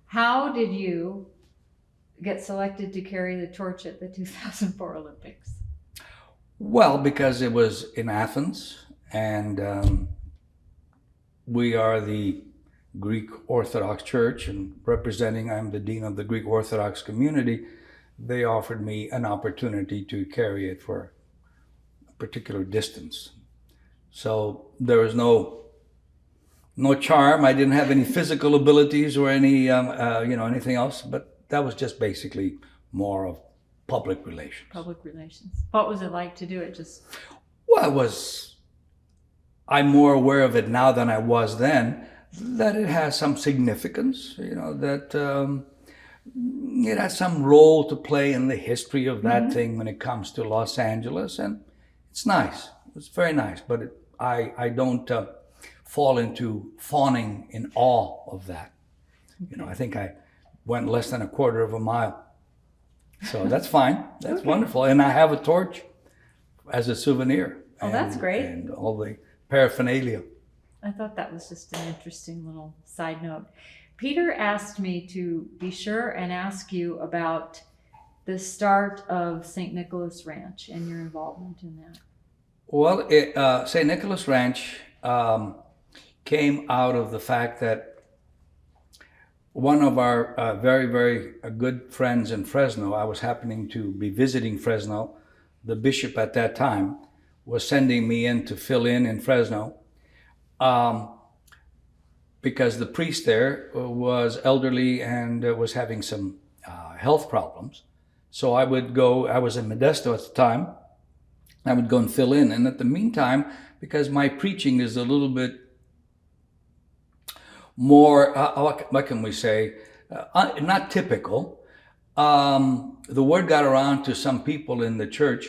How did you get selected to carry the torch at the 2004 Olympics? Well, because it was in Athens, and we are the Greek Orthodox Church, and I'm the dean of the Greek Orthodox community. They offered me an opportunity to carry it for a particular distance. So there was no charm. I didn't have any physical abilities or anything else. But that was just basically more of public relations. Public relations. What was it like to do it? Well, I'm more aware of it now than I was then, that it has some significance, that it has some role to play in the history of that thing when it comes to Los Angeles. And it's nice. It's very nice. But I don't fall into fawning in awe of that. I think I went less than a quarter of a mile. So that's fine. That's wonderful. And I have a torch as a souvenir. Oh, that's great. And all the paraphernalia. I thought that was just an interesting little side note. Peter asked me to be sure and ask you about the start of St. Nicholas Ranch and your involvement in that. Well, St. Nicholas Ranch came out of the fact that one of our very, very good friends in Fresno, I was happening to be visiting Fresno. The bishop at that time was sending me in to fill in Fresno because the priest there was elderly and was having some health problems. So I would go, I was in Modesto at the time, I would go and fill in. And at the meantime, because my preaching is a little bit more, what can we say, not typical. The word got around to some people in the church,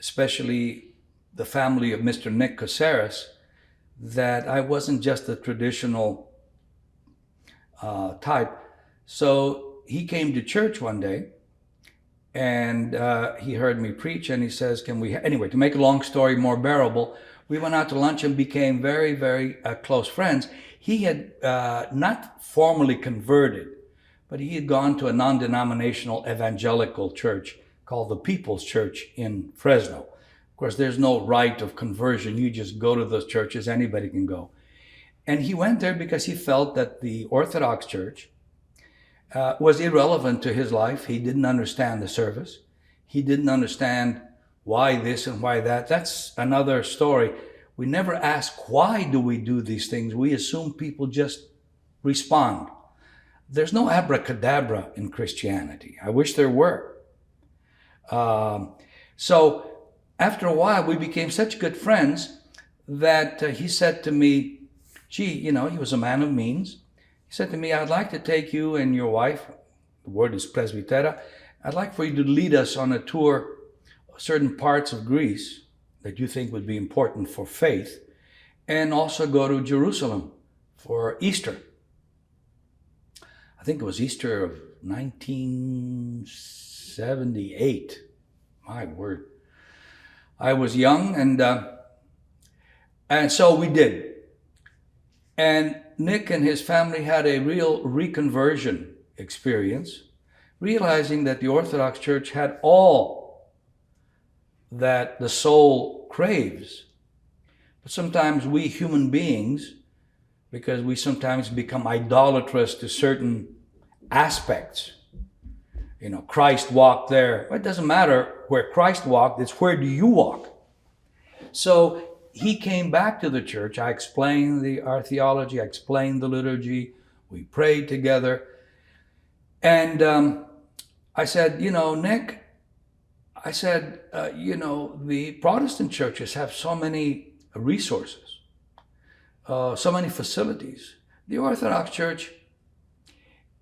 especially the family of Mr. Nick Caceres, that I wasn't just the traditional type. So he came to church one day and he heard me preach and he says, anyway, to make a long story more bearable, we went out to lunch and became very, very close friends. He had not formally converted, but he had gone to a non-denominational evangelical church called the People's Church in Fresno. Of course, there's no rite of conversion. You just go to those churches, anybody can go. And he went there because he felt that the Orthodox Church was irrelevant to his life. He didn't understand the service. He didn't understand why this and why that. That's another story. We never ask, why do we do these things? We assume people just respond. There's no abracadabra in Christianity. I wish there were. So after a while, we became such good friends that he said to me, gee, he was a man of means. He said to me, I'd like to take you and your wife, the word is presbytera, I'd like for you to lead us on a tour of certain parts of Greece that you think would be important for faith, and also go to Jerusalem for Easter. I think it was Easter of 1978. My word. I was young, and so we did. And Nick and his family had a real reconversion experience, realizing that the Orthodox Church had all that the soul craves. But sometimes we human beings, because we sometimes become idolatrous to certain aspects. Christ walked there. It doesn't matter where Christ walked, it's where do you walk? So he came back to the church. I explained our theology, I explained the liturgy, we prayed together. And I said, Nick, the Protestant churches have so many resources, so many facilities. The Orthodox Church,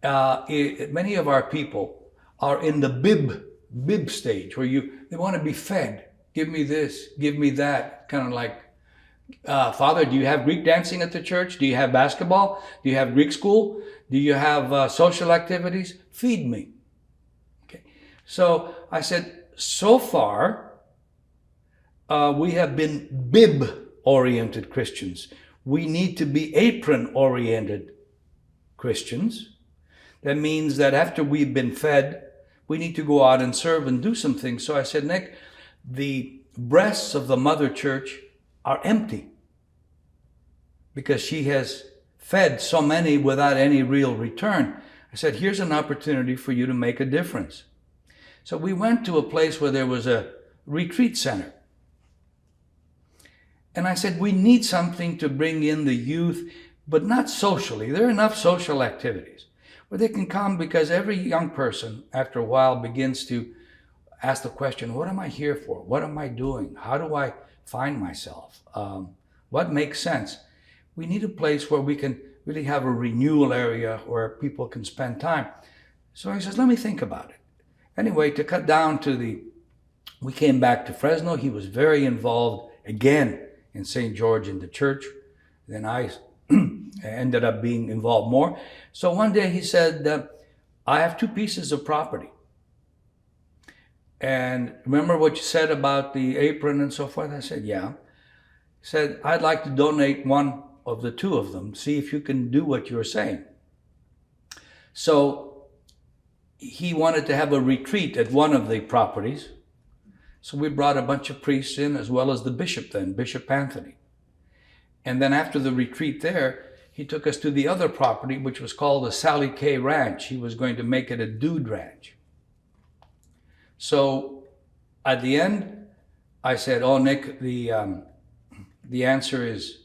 many of our people are in the bib stage where they want to be fed. Give me this, give me that. Kind of like, Father, do you have Greek dancing at the church? Do you have basketball? Do you have Greek school? Do you have social activities? Feed me. Okay. So I said, so far, we have been bib-oriented Christians. We need to be apron-oriented Christians. That means that after we've been fed, we need to go out and serve and do some things. So I said, Nick, the breasts of the mother church are empty because she has fed so many without any real return. I said, here's an opportunity for you to make a difference. So we went to a place where there was a retreat center. And I said, we need something to bring in the youth, but not socially. There are enough social activities where they can come, because every young person, after a while, begins to ask the question, what am I here for? What am I doing? How do I find myself? What makes sense? We need a place where we can really have a renewal area where people can spend time. So he says, let me think about it. Anyway, to cut down to we came back to Fresno. He was very involved again in St. George in the church. Then I ended up being involved more. So one day he said, I have 2 pieces of property. And remember what you said about the apron and so forth? I said, yeah. He said, I'd like to donate one of the 2 of them. See if you can do what you're saying. So he wanted to have a retreat at one of the properties. So we brought a bunch of priests in, as well as the bishop then, Bishop Anthony. And then after the retreat there, he took us to the other property, which was called the Sally K Ranch. He was going to make it a dude ranch. So at the end, I said, oh, Nick, the answer is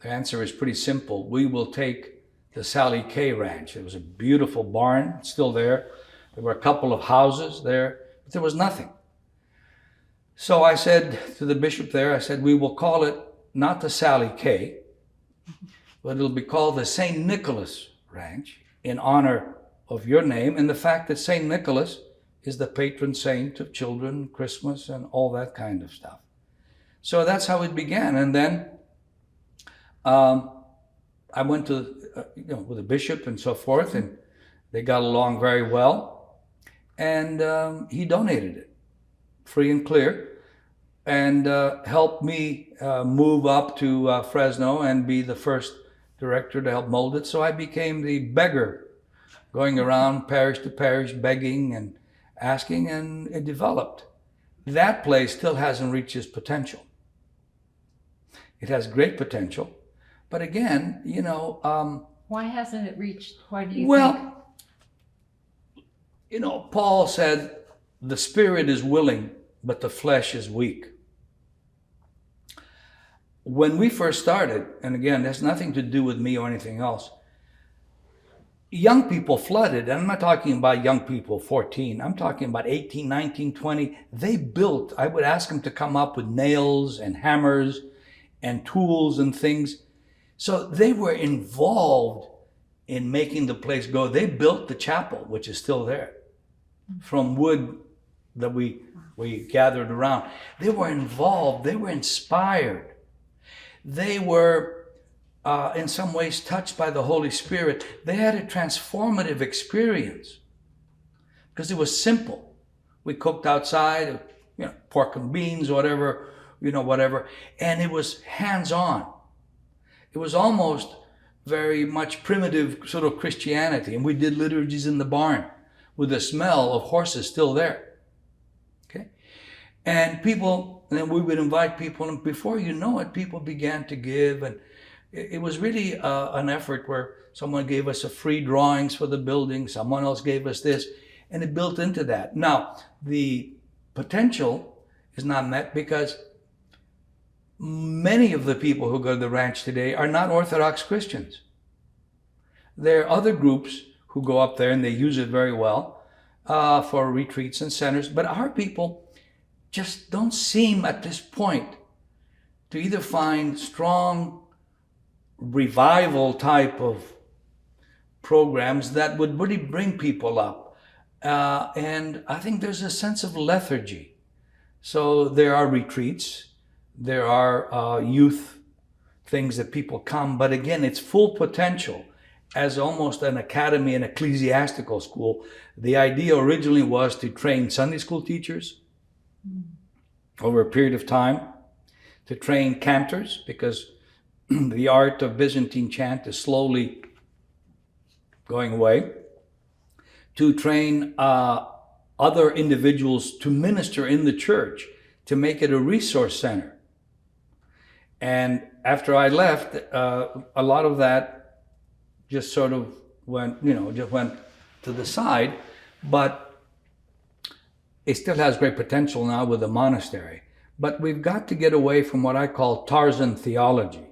pretty simple. We will take the Sally K Ranch. It was a beautiful barn, it's still there. There were a couple of houses there, but there was nothing. So I said to the bishop there, I said, we will call it not the Sally K, but it'll be called the St. Nicholas Ranch in honor of your name and the fact that St. Nicholas is the patron saint of children, Christmas, and all that kind of stuff. So that's how it began. And then I went to, with the bishop and so forth, and they got along very well. And he donated it, free and clear, and helped me move up to Fresno and be the first director to help mold it. So I became the beggar, going around parish to parish, begging and asking, and it developed. That place still hasn't reached its potential. It has great potential. But again, why hasn't it reached? Why do you think? Well, Paul said, the spirit is willing, but the flesh is weak. When we first started, and again, that's nothing to do with me or anything else, young people flooded. And I'm not talking about young people, 14. I'm talking about 18, 19, 20. They built. I would ask them to come up with nails and hammers and tools and things. So they were involved in making the place go. They built the chapel, which is still there, from wood that we gathered around. They were involved. They were inspired. They were, in some ways, touched by the Holy Spirit. They had a transformative experience because it was simple. We cooked outside, pork and beans, whatever, and it was hands-on. It was almost very much primitive sort of Christianity. And we did liturgies in the barn with the smell of horses still there. Okay? And then we would invite people, and before you know it, people began to give. And it was really an effort where someone gave us a free drawings for the building, someone else gave us this, and it built into that. Now, the potential is not met because many of the people who go to the ranch today are not Orthodox Christians. There are other groups who go up there and they use it very well for retreats and centers. But our people just don't seem at this point to either find strong revival type of programs that would really bring people up. And I think there's a sense of lethargy. So there are retreats. There are youth things that people come, but again, it's full potential as almost an academy, an ecclesiastical school. The idea originally was to train Sunday school teachers over a period of time, to train cantors, because the art of Byzantine chant is slowly going away. to train other individuals to minister in the church, to make it a resource center. And after I left, a lot of that just sort of went to the side, but it still has great potential now with the monastery. But we've got to get away from what I call Tarzan theology,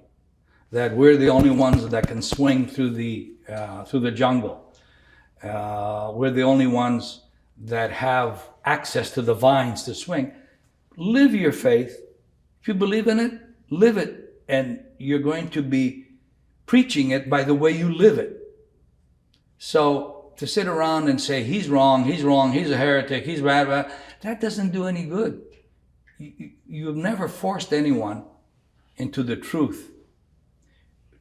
that we're the only ones that can swing through the jungle. We're the only ones that have access to the vines to swing. Live your faith. If you believe in it, live it, and you're going to be preaching it by the way you live it. So to sit around and say, he's wrong, he's a heretic, he's bad, that doesn't do any good. You've never forced anyone into the truth.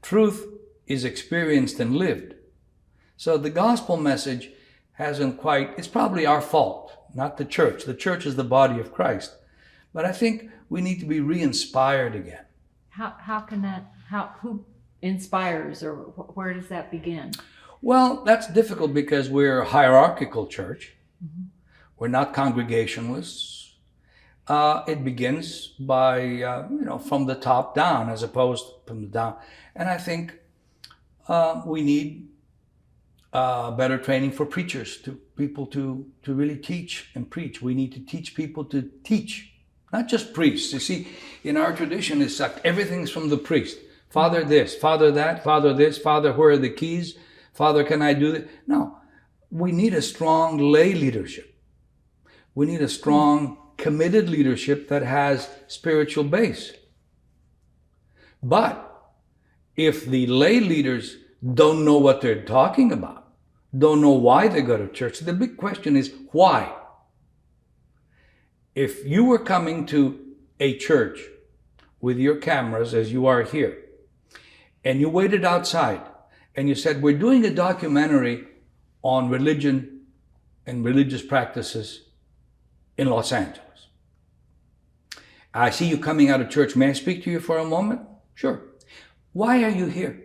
Truth is experienced and lived. So the gospel message it's probably our fault, not the church. The church is the body of Christ. But I think we need to be re-inspired again. Who inspires, or where does that begin? Well, that's difficult because we're a hierarchical church. Mm-hmm. We're not Congregationalists. It begins by, from the top down as opposed from the down. And I think we need better training for preachers, people to really teach and preach. We need to teach people to teach, not just priests. You see, in our tradition, it's like everything's from the priest. Father this, Father that, Father this, Father, where are the keys? Father, can I do that? No, we need a strong lay leadership. We need a strong, committed leadership that has spiritual base. But if the lay leaders don't know what they're talking about, don't know why they go to church, the big question is why? If you were coming to a church with your cameras as you are here, and you waited outside, and you said, we're doing a documentary on religion and religious practices in Los Angeles. I see you coming out of church. May I speak to you for a moment? Sure. Why are you here?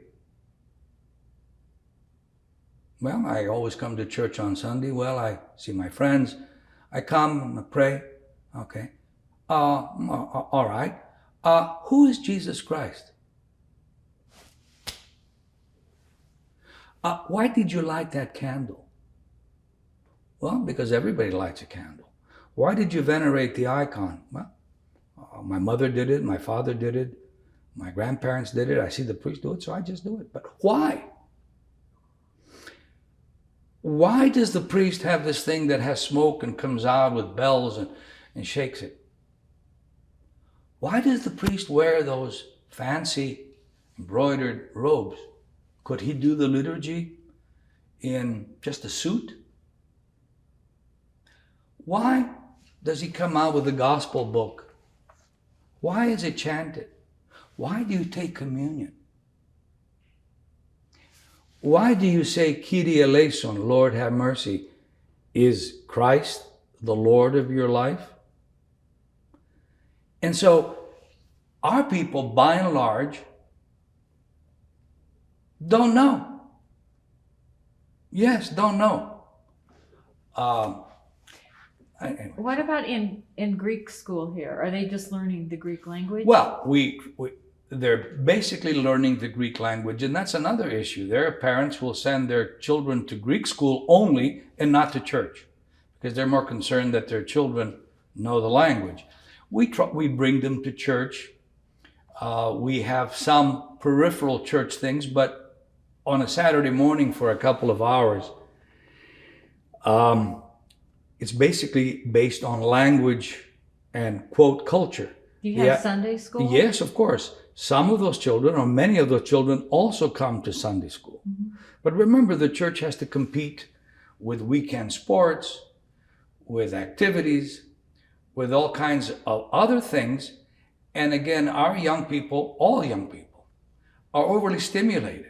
Well, I always come to church on Sunday. Well, I see my friends. I come and I pray. Okay. All right. Who is Jesus Christ? Why did you light that candle? Well, because everybody lights a candle. Why did you venerate the icon? Well, my mother did it. My father did it. My grandparents did it. I see the priest do it, so I just do it. But why? Why does the priest have this thing that has smoke and comes out with bells and shakes it? Why does the priest wear those fancy embroidered robes? Could he do the liturgy in just a suit? Why does he come out with the gospel book? Why is it chanted? Why do you take communion? Why do you say, Kyrie eleison, Lord have mercy? Is Christ the Lord of your life? And so, our people, by and large, don't know. Yes, don't know. What about in Greek school here? Are they just learning the Greek language? Well, they're basically learning the Greek language, and that's another issue. Their parents will send their children to Greek school only and not to church because they're more concerned that their children know the language. We bring them to church. We have some peripheral church things, but on a Saturday morning for a couple of hours, it's basically based on language and, quote, culture. Do you have Sunday school? Yes, of course. Some of those children, or many of those children, also come to Sunday school. Mm-hmm. But remember, the church has to compete with weekend sports, with activities, with all kinds of other things. And again, our young people, all young people, are overly stimulated.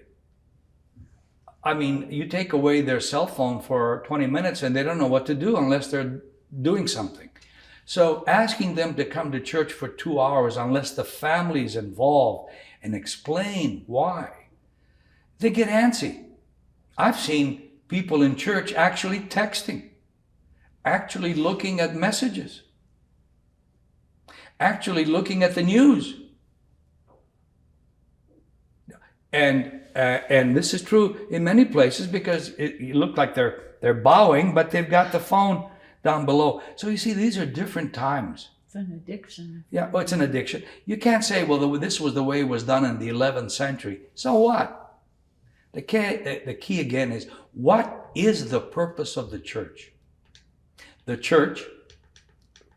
I mean, you take away their cell phone for 20 minutes and they don't know what to do unless they're doing something. So asking them to come to church for 2 hours unless the family's involved and explain why, they get antsy. I've seen people in church actually texting, actually looking at messages, actually looking at the news. And this is true in many places, because it look like they're bowing, but they've got the phone down below. So you see, these are different times. It's an addiction. Yeah, well, it's an addiction. You can't say, well, this was the way it was done in the 11th century. So what? The key again is, what is the purpose of the church? The church,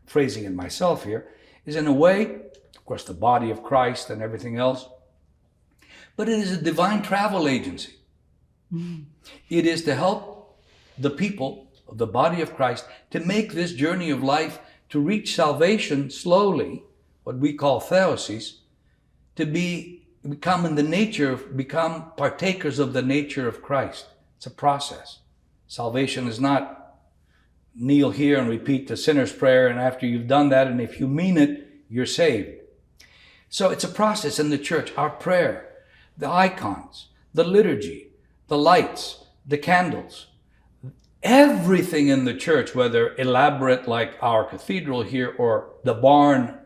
phrasing it myself here, is in a way, of course, the body of Christ and everything else, but it is a divine travel agency. It is to help the people of the body of Christ to make this journey of life, to reach salvation slowly, what we call theosis, to become partakers of the nature of Christ. It's a process. Salvation is not kneel here and repeat the sinner's prayer, and after you've done that, and if you mean it, you're saved. So it's a process in the church. Our prayer, the icons, the liturgy, the lights, the candles, everything in the church, whether elaborate like our cathedral here or the barn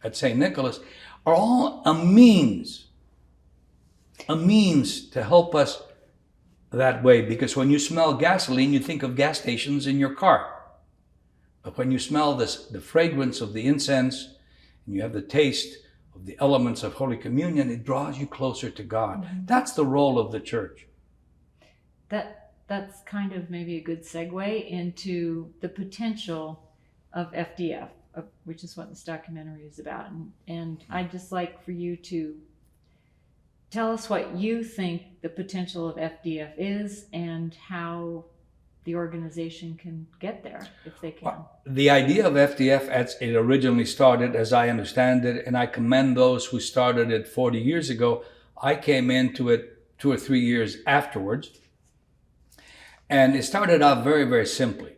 at St. Nicholas, are all a means to help us that way. Because when you smell gasoline, you think of gas stations in your car. But when you smell the fragrance of the incense, and you have the taste of the elements of Holy Communion, it draws you closer to God. Mm-hmm. That's the role of the church. That's kind of maybe a good segue into the potential of FDF, which is what this documentary is about. And I'd just like for you to tell us what you think the potential of FDF is and how the organization can get there, if they can. Well, the idea of FDF, as it originally started, as I understand it, and I commend those who started it 40 years ago, I came into it 2 or 3 years afterwards. And it started out very, very simply.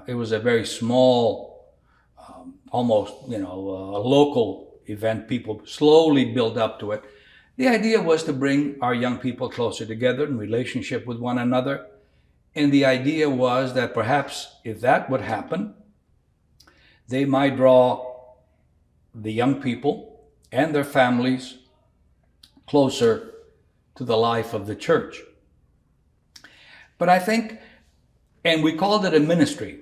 It was a very small, almost, a local event. People slowly built up to it. The idea was to bring our young people closer together in relationship with one another. And the idea was that perhaps if that would happen, they might draw the young people and their families closer to the life of the church. But I think, and we called it a ministry.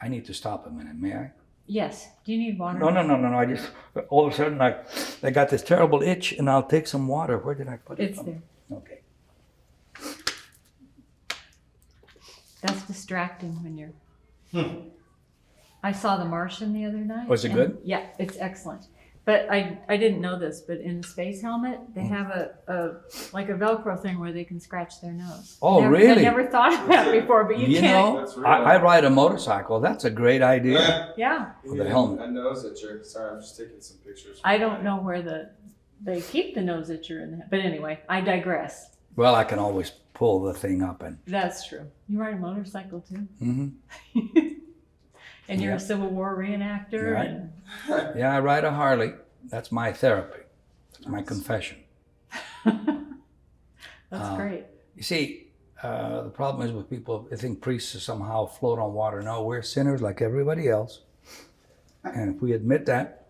I need to stop a minute, may I? Yes. Do you need water? No. I just, all of a sudden, I got this terrible itch, and I'll take some water. Where did I put it? It's there. Okay. That's distracting when you're... I saw The Martian the other night. Was it good? Yeah, it's excellent. But I didn't know this, but in the space helmet, they have a like a Velcro thing where they can scratch their nose. Oh, really? I never thought of that before, but you can. That's real. I ride a motorcycle. That's a great idea. Yeah. With the helmet. A nose itcher. Sorry, I'm just taking some pictures. I don't know where they keep the nose itcher in the... But anyway, I digress. Well, I can always pull the thing up and... That's true. You ride a motorcycle too? Mm-hmm. And you're a Civil War reenactor? Right. And... Yeah, I ride a Harley. That's my therapy. That's my confession. That's great. You see, the problem is with people, they think priests somehow float on water. No, we're sinners like everybody else. And if we admit that,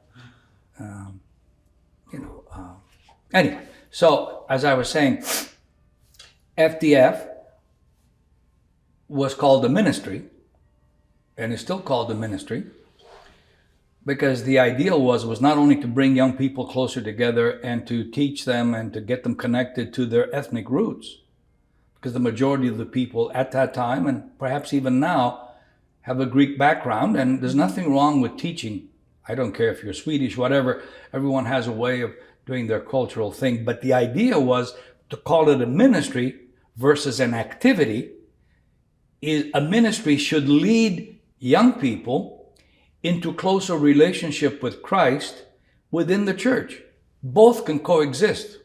anyway. So, as I was saying, FDF was called a ministry, and is still called a ministry, because the ideal was not only to bring young people closer together and to teach them and to get them connected to their ethnic roots, because the majority of the people at that time, and perhaps even now, have a Greek background, and there's nothing wrong with teaching. I don't care if you're Swedish, whatever, everyone has a way of doing their cultural thing, but the idea was to call it a ministry versus an activity. A ministry should lead young people into closer relationship with Christ within the church. Both can coexist.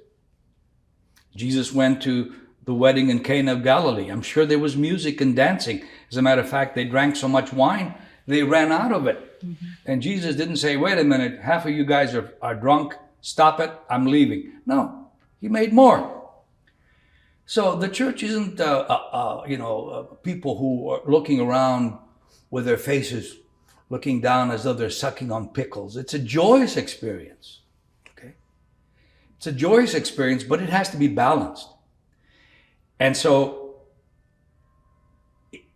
Jesus went to the wedding in Cana of Galilee. I'm sure there was music and dancing. As a matter of fact, they drank so much wine, they ran out of it. Mm-hmm. And Jesus didn't say, wait a minute, half of you guys are drunk, stop it, I'm leaving. No, he made more. So the church isn't, people who are looking around with their faces looking down as though they're sucking on pickles. It's a joyous experience. Okay, it's a joyous experience, but it has to be balanced. And so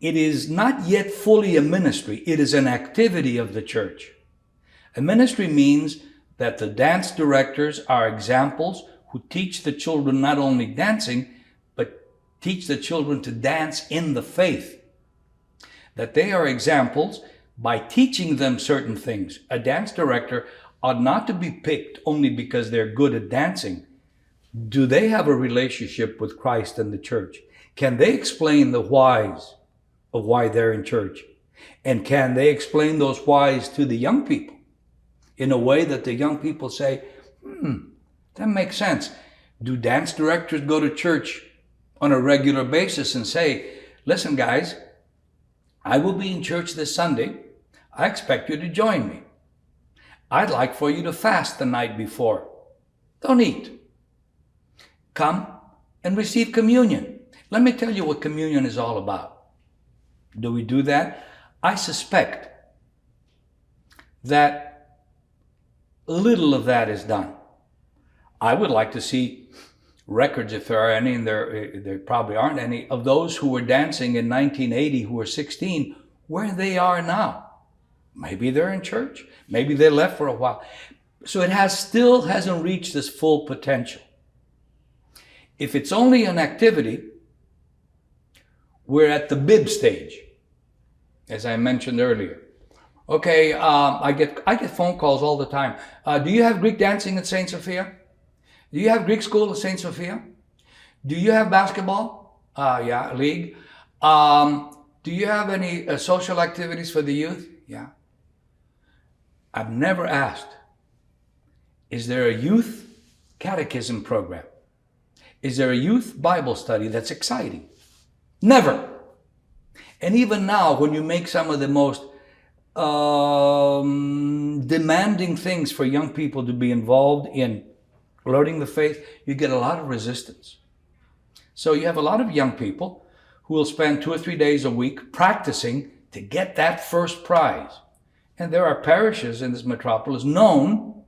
it is not yet fully a ministry. It is an activity of the church. A ministry means that the dance directors are examples who teach the children not only dancing, but teach the children to dance in the faith. That they are examples by teaching them certain things. A dance director ought not to be picked only because they're good at dancing. Do they have a relationship with Christ and the church? Can they explain the whys of why they're in church? And can they explain those whys to the young people in a way that the young people say, that makes sense? Do dance directors go to church on a regular basis and say, listen guys, I will be in church this Sunday. I expect you to join me. I'd like for you to fast the night before. Don't eat. Come and receive communion. Let me tell you what communion is all about. Do we do that? I suspect that little of that is done. I would like to see records, if there are any, and there probably aren't any, of those who were dancing in 1980 who were 16, where they are now. Maybe they're in church. Maybe they left for a while. So it still hasn't reached its full potential. If it's only an activity, we're at the bib stage, as I mentioned earlier. Okay, I get phone calls all the time. Do you have Greek dancing at St. Sophia? Do you have Greek school at St. Sophia? Do you have basketball? Yeah, league. Do you have any social activities for the youth? Yeah. I've never asked, is there a youth catechism program? Is there a youth Bible study that's exciting? Never. And even now, when you make some of the most demanding things for young people to be involved in learning the faith, you get a lot of resistance. So you have a lot of young people who will spend 2 or 3 days a week practicing to get that first prize. And there are parishes in this metropolis known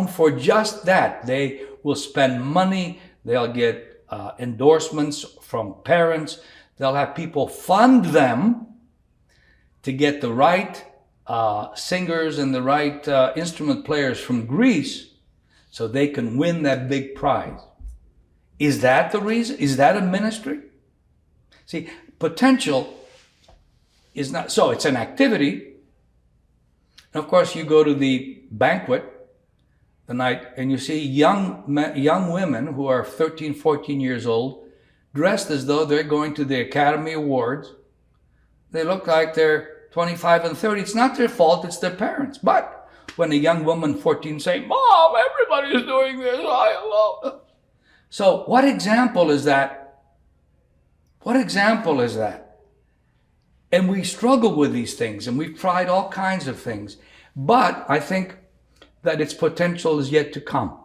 for just that. They will spend money, they'll get endorsements from parents, they'll have people fund them to get the right singers and the right instrument players from Greece so they can win that big prize. Is that the reason? Is that a ministry? See, potential is not, so it's an activity. And of course, you go to the banquet the night and you see young women who are 13, 14 years old, dressed as though they're going to the Academy Awards. They look like they're 25 and 30. It's not their fault, it's their parents. But when a young woman, 14, say, Mom, everybody's doing this, I love it. So what example is that? What example is that? And we struggle with these things, and we've tried all kinds of things. But I think that its potential is yet to come.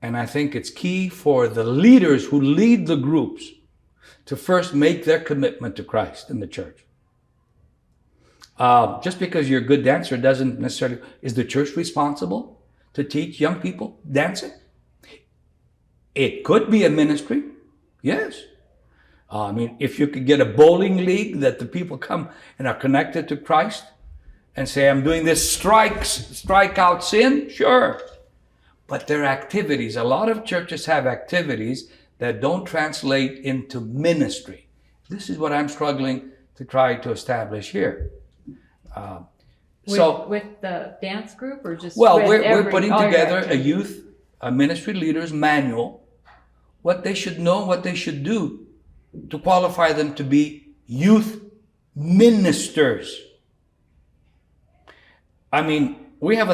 And I think it's key for the leaders who lead the groups to first make their commitment to Christ in the church. Just because you're a good dancer doesn't necessarily... Is the church responsible to teach young people dancing? It could be a ministry, yes. I mean, if you could get a bowling league that the people come and are connected to Christ and say, I'm doing this strikeout sin, sure. But they're activities. A lot of churches have activities that don't translate into ministry. This is what I'm struggling to try to establish here. With the dance group or just well, with we're putting together a ministry leader's manual, what they should know, what they should do to qualify them to be youth ministers. I mean, we have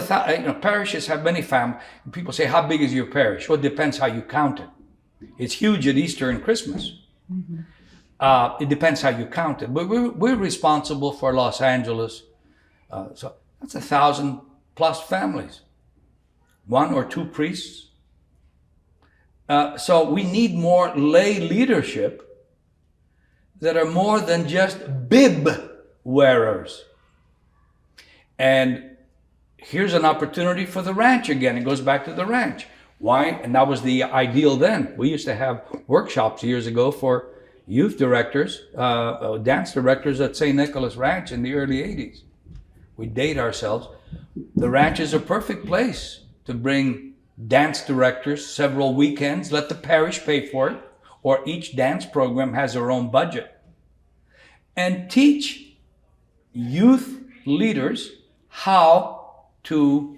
parishes have many families. People say, how big is your parish? Well, it depends how you count it. It's huge at Easter and Christmas. Mm-hmm. It depends how you count it. But we're responsible for Los Angeles. So that's 1,000+ families. 1 or 2 priests. So we need more lay leadership that are more than just bib wearers. And here's an opportunity for the ranch again. It goes back to the ranch. Why? And that was the ideal then. We used to have workshops years ago for youth directors, dance directors at St. Nicholas Ranch in the early 80s. We date ourselves. The ranch is a perfect place to bring dance directors several weekends. Let the parish pay for it, or each dance program has their own budget. And teach youth leaders how to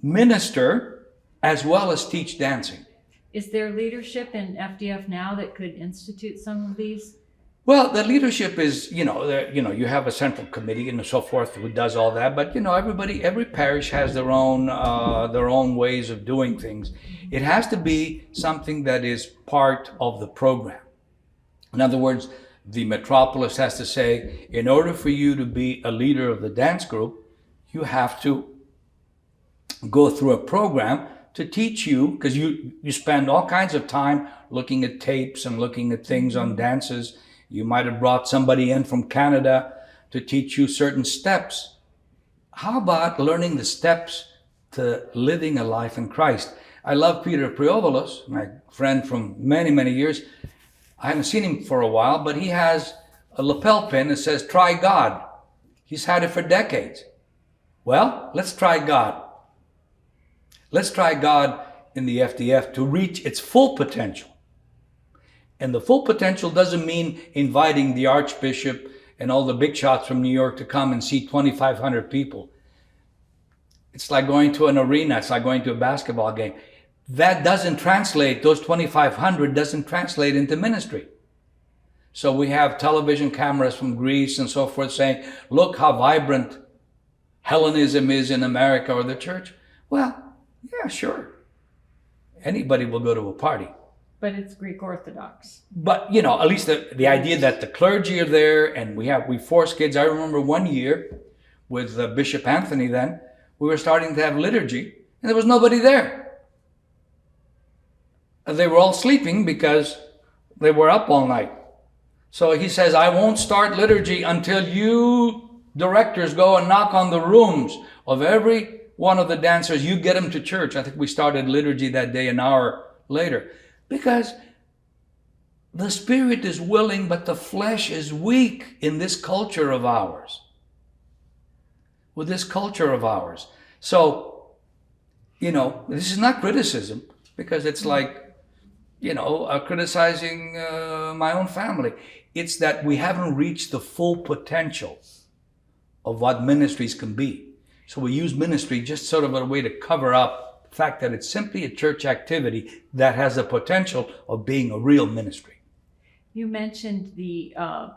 minister as well as teach dancing. Is there leadership in FDF now that could institute some of these? Well, the leadership is, you have a central committee and so forth who does all that, but every parish has their own ways of doing things. It has to be something that is part of the program. In other words, the metropolis has to say, in order for you to be a leader of the dance group, you have to go through a program to teach you, because you spend all kinds of time looking at tapes and looking at things on dances. You might have brought somebody in from Canada to teach you certain steps. How about learning the steps to living a life in Christ? I love Peter Priovalos, my friend from many, many years. I haven't seen him for a while, but he has a lapel pin that says, "Try God." He's had it for decades. Well, let's try God. Let's try God in the FDF to reach its full potential. And the full potential doesn't mean inviting the Archbishop and all the big shots from New York to come and see 2,500 people. It's like going to an arena. It's like going to a basketball game. That doesn't translate, those 2,500 doesn't translate into ministry. So we have television cameras from Greece and so forth saying, look how vibrant Hellenism is in America or the church. Well, yeah, sure. Anybody will go to a party. But it's Greek Orthodox. But, at least the idea that the clergy are there and we force kids. I remember one year with Bishop Anthony then, we were starting to have liturgy and there was nobody there. They were all sleeping because they were up all night. So he says, I won't start liturgy until you directors go and knock on the rooms of every one of the dancers. You get them to church. I think we started liturgy that day an hour later. Because the spirit is willing, but the flesh is weak in this culture of ours. With this culture of ours. So, this is not criticism, because it's like, criticizing my own family. It's that we haven't reached the full potential of what ministries can be. So we use ministry just sort of a way to cover up the fact that it's simply a church activity that has the potential of being a real ministry. You mentioned the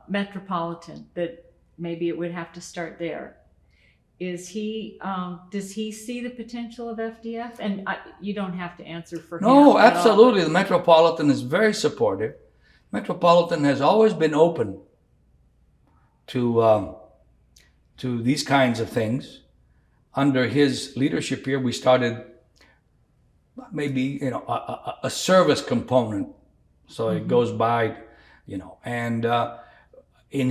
Metropolitan, that maybe it would have to start there. Does he see the potential of FDF? And you don't have to answer for him. No, absolutely. The Metropolitan is very supportive. Metropolitan has always been open to these kinds of things. Under his leadership here, we started maybe a service component, so it goes by, and during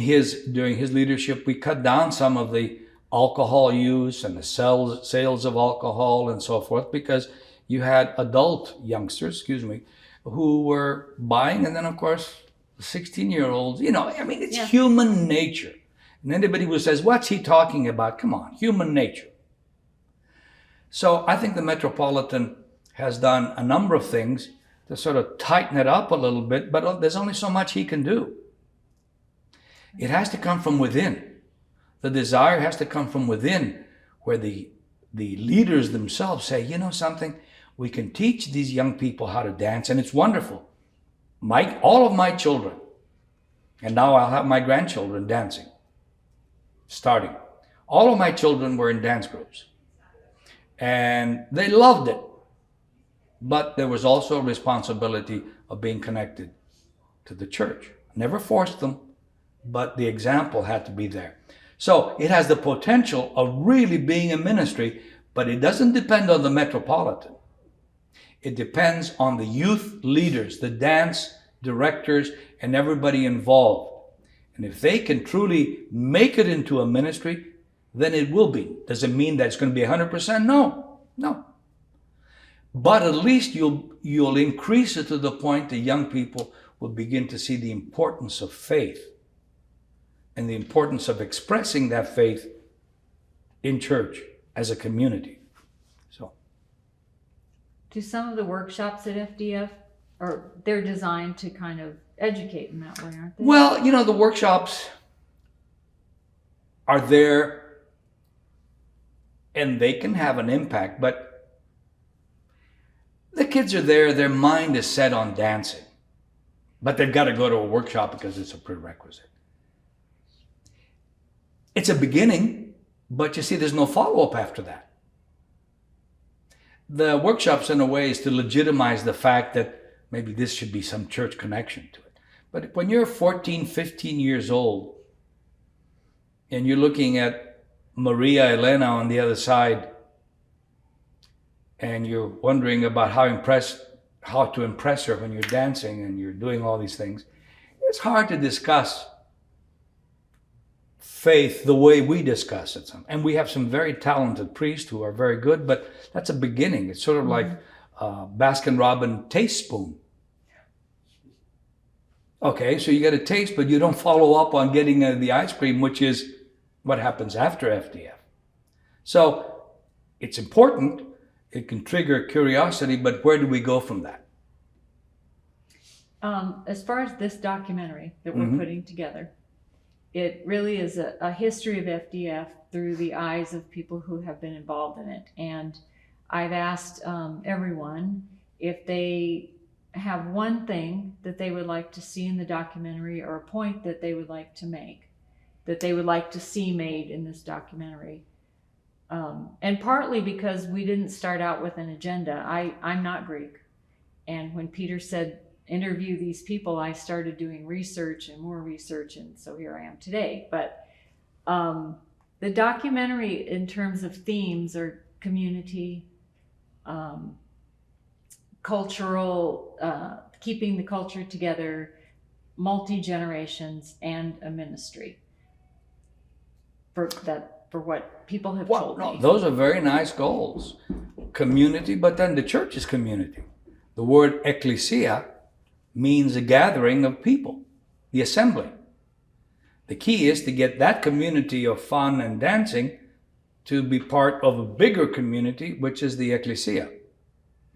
his leadership, we cut down some of the alcohol use and the sales of alcohol and so forth, because you had adult youngsters, who were buying, and then of course 16-year-olds. It's human nature. And anybody who says, what's he talking about? Come on, human nature. So I think the Metropolitan has done a number of things to sort of tighten it up a little bit, but there's only so much he can do. It has to come from within. The desire has to come from within, where the leaders themselves say, something, we can teach these young people how to dance, and it's wonderful. All of my children, and now I'll have my grandchildren dancing, starting. All of my children were in dance groups, and they loved it. But there was also a responsibility of being connected to the church. Never forced them, but the example had to be there. So it has the potential of really being a ministry, but it doesn't depend on the Metropolitan. It depends on the youth leaders, the dance directors, and everybody involved. And if they can truly make it into a ministry, then it will be. Does it mean that it's going to be 100%? No, no. But at least you'll increase it to the point that young people will begin to see the importance of faith and the importance of expressing that faith in church as a community. So, Do some of the workshops at FDF, or they're designed to kind of educate in that way, aren't they? well, the workshops are there and they can have an impact, but the kids are there, their mind is set on dancing, but they've got to go to a workshop because it's a prerequisite. It's a beginning, but you see, there's no follow-up after that. The workshops, in a way, is to legitimize the fact that maybe this should be some church connection to it. But when you're 14, 15 years old, and you're looking at Maria Elena on the other side, and you're wondering about how to impress her when you're dancing and you're doing all these things, it's hard to discuss faith the way we discuss it. And we have some very talented priests who are very good, but that's a beginning. It's sort of like Baskin-Robbins taste spoon. Okay, so you get a taste, but you don't follow up on getting the ice cream, which is what happens after FDF. So it's important. It can trigger curiosity, but where do we go from that? As far as this documentary that we're putting together, it really is a history of FDF through the eyes of people who have been involved in it. And I've asked everyone if they have one thing that they would like to see in the documentary, or a point that they would like to make, that they would like to see made in this documentary. And partly because we didn't start out with an agenda. I'm not Greek. And when Peter said, interview these people, I started doing research and more research, and so here I am today. But the documentary, in terms of themes, are community, cultural, keeping the culture together, multi-generations, and a ministry. For what people have told me. Those are very nice goals. Community, but then the church is community. The word ecclesia means a gathering of people, the assembly. The key is to get that community of fun and dancing to be part of a bigger community, which is the ecclesia.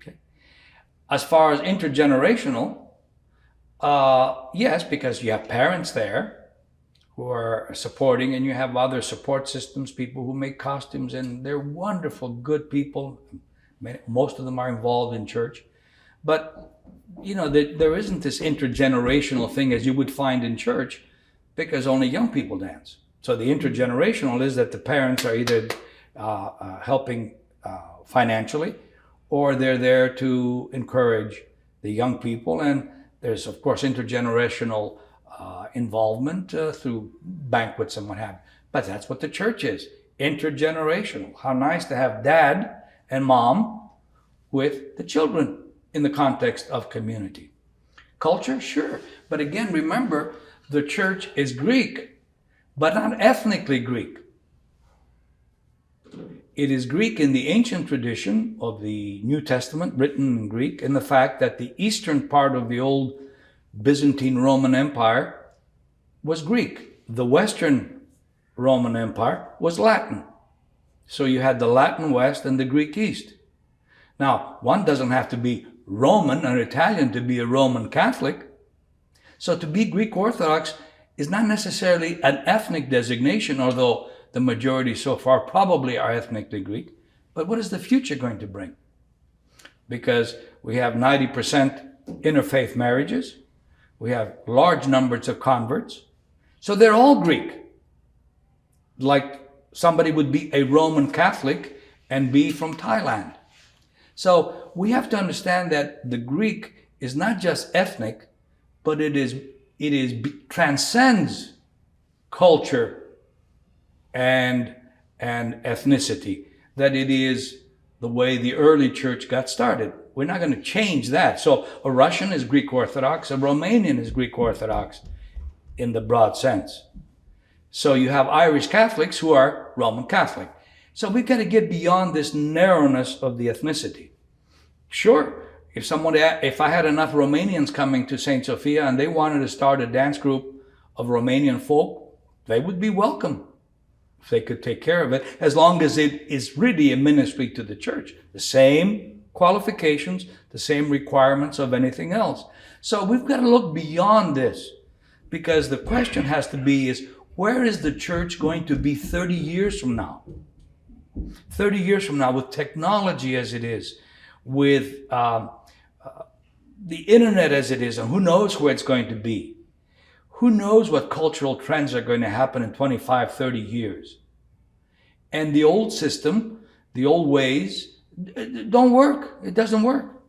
Okay. As far as intergenerational, yes, because you have parents there who are supporting, and you have other support systems, people who make costumes, and they're wonderful, good people. Most of them are involved in church. But, there isn't this intergenerational thing as you would find in church, because only young people dance. So the intergenerational is that the parents are either helping financially, or they're there to encourage the young people. And there's, of course, intergenerational involvement through banquets and what have you. But that's what the church is, intergenerational. How nice to have dad and mom with the children in the context of community. Culture, sure. But again, remember, the church is Greek, but not ethnically Greek. It is Greek in the ancient tradition of the New Testament, written in Greek, in the fact that the eastern part of the old Byzantine Roman Empire was Greek. The Western Roman Empire was Latin. So you had the Latin West and the Greek East. Now, one doesn't have to be Roman or Italian to be a Roman Catholic. So to be Greek Orthodox is not necessarily an ethnic designation, although the majority so far probably are ethnically Greek. But what is the future going to bring? Because we have 90% interfaith marriages. We have large numbers of converts. So they're all Greek. Like somebody would be a Roman Catholic and be from Thailand. So we have to understand that the Greek is not just ethnic, but it transcends culture and ethnicity. That it is the way the early church got started. We're not going to change that. So a Russian is Greek Orthodox, a Romanian is Greek Orthodox in the broad sense. So you have Irish Catholics who are Roman Catholic. So we've got to get beyond this narrowness of the ethnicity. Sure, if I had enough Romanians coming to St. Sophia and they wanted to start a dance group of Romanian folk, they would be welcome if they could take care of it, as long as it is really a ministry to the church. The same qualifications, the same requirements of anything else. So we've got to look beyond this, because the question has to be is, where is the church going to be 30 years from now? 30 years from now, with technology as it is, with the internet as it is, and who knows where it's going to be. Who knows what cultural trends are going to happen in 25, 30 years. And the old system, the old ways, don't work. It doesn't work.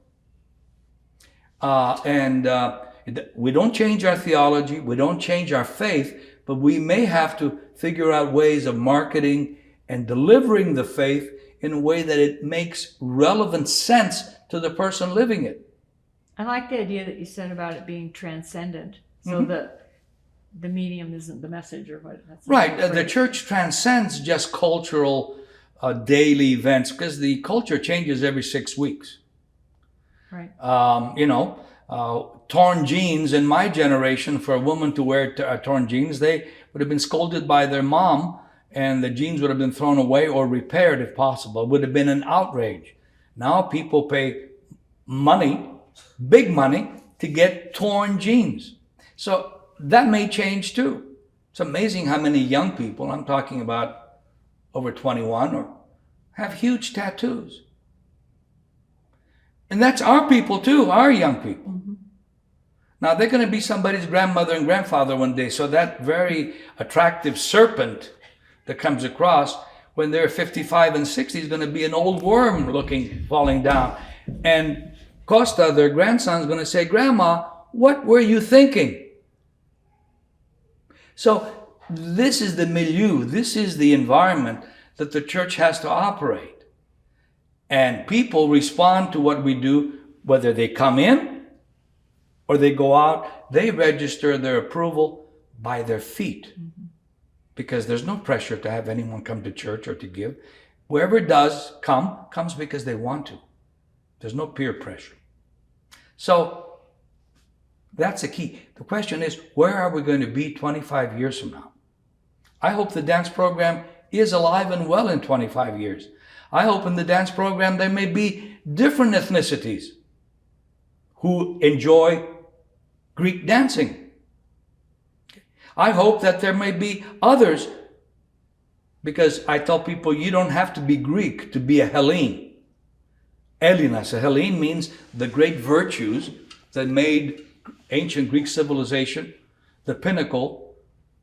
We don't change our theology, we don't change our faith, but we may have to figure out ways of marketing and delivering the faith in a way that it makes relevant sense to the person living it. I like the idea that you said about it being transcendent, so that the medium isn't the message, or what. That's right. The church transcends just cultural daily events, because the culture changes every 6 weeks. Right. Torn jeans in my generation, for a woman to wear torn jeans, they would have been scolded by their mom, and the jeans would have been thrown away or repaired if possible. It would have been an outrage. Now people pay money, big money, to get torn jeans. So that may change too. It's amazing how many young people, I'm talking about over 21, or have huge tattoos. And that's our people too, our young people. Now they're going to be somebody's grandmother and grandfather one day, so that very attractive serpent that comes across when they're 55 and 60 is going to be an old worm falling down. And Costa, their grandson, is going to say, "Grandma, what were you thinking?" So this is the milieu, this is the environment that the church has to operate. And people respond to what we do, whether they come in or they go out. They register their approval by their feet. Because there's no pressure to have anyone come to church or to give. Whoever does comes because they want to. There's no peer pressure. So that's the key. The question is, where are we going to be 25 years from now? I hope the dance program is alive and well in 25 years. I hope in the dance program there may be different ethnicities who enjoy Greek dancing. I hope that there may be others, because I tell people you don't have to be Greek to be a Hellene. Hellenas, a Hellene means the great virtues that made ancient Greek civilization the pinnacle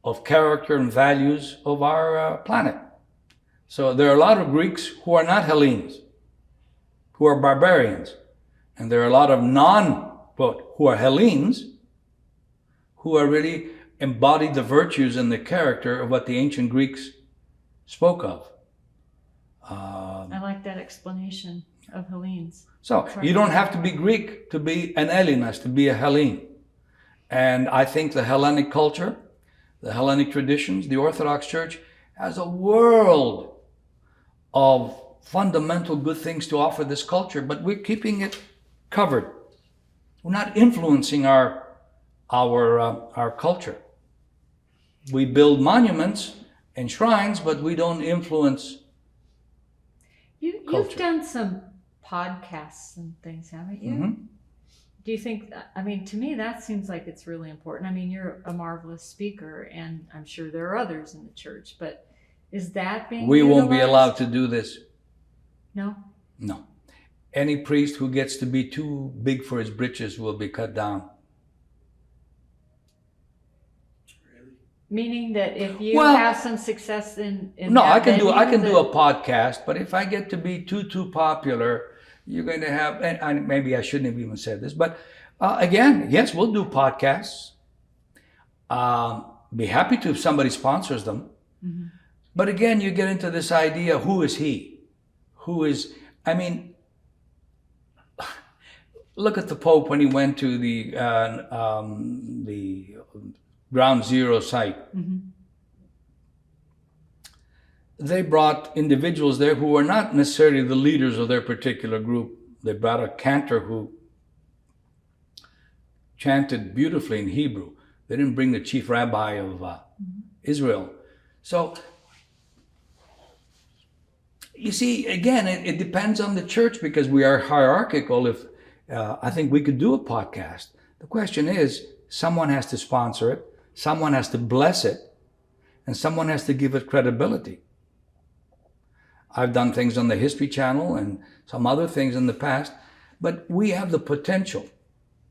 of character and values of our planet. So there are a lot of Greeks who are not Hellenes, who are barbarians. And there are a lot of who are Hellenes, who are really embodied the virtues and the character of what the ancient Greeks spoke of. I like that explanation of Hellenes. So you don't have to be Greek to be an Hellenes, to be a Hellene. And I think the Hellenic culture, the Hellenic traditions, the Orthodox Church has a world of fundamental good things to offer this culture, but we're keeping it covered. We're not influencing our culture. We build monuments and shrines, but we don't influence culture. You've done some podcasts and things, haven't you? Do you think, to me that seems like it's really important. You're a marvelous speaker, and I'm sure there are others in the church, but is that being We won't be utilized? allowed to do this. No? No. Any priest who gets to be too big for his britches will be cut down. Meaning that if you Well, have some success in No, that I can do venue, a podcast, but if I get to be too popular, you're going to have, and maybe I shouldn't have even said this, but again, yes, we'll do podcasts. Be happy to if somebody sponsors them. But again, you get into this idea, who is he? look at the Pope when he went to the Ground Zero site. They brought individuals there who were not necessarily the leaders of their particular group. They brought a cantor who chanted beautifully in Hebrew. They didn't bring the chief rabbi of Israel. So, you see, again, it depends on the church because we are hierarchical. If I think we could do a podcast. The question is, someone has to sponsor it, someone has to bless it, and someone has to give it credibility. I've done things on the History Channel and some other things in the past, but we have the potential.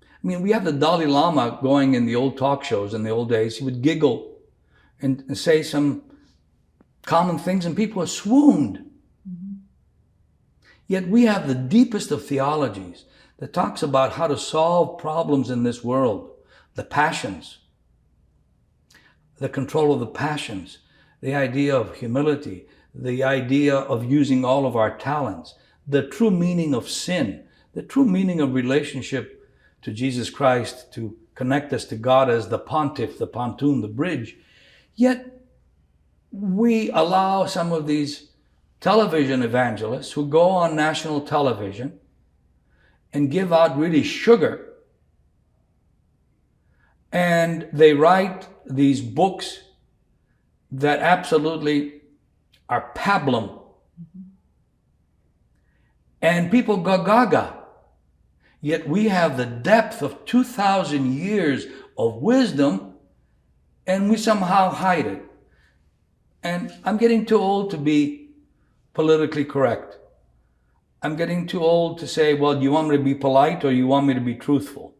I mean, we have the Dalai Lama going in the old talk shows in the old days. He would giggle and say some common things and people swooned. Yet we have the deepest of theologies that talks about how to solve problems in this world. The passions, the control of the passions, the idea of humility, the idea of using all of our talents, the true meaning of sin, the true meaning of relationship to Jesus Christ, to connect us to God as the pontiff, the pontoon, the bridge. Yet we allow some of these television evangelists who go on national television and give out really sugar, and they write these books that absolutely are pablum. And people go gaga. Yet we have the depth of 2,000 years of wisdom, and we somehow hide it. And I'm getting too old to be politically correct. I'm getting too old to say, well, do you want me to be polite or you want me to be truthful?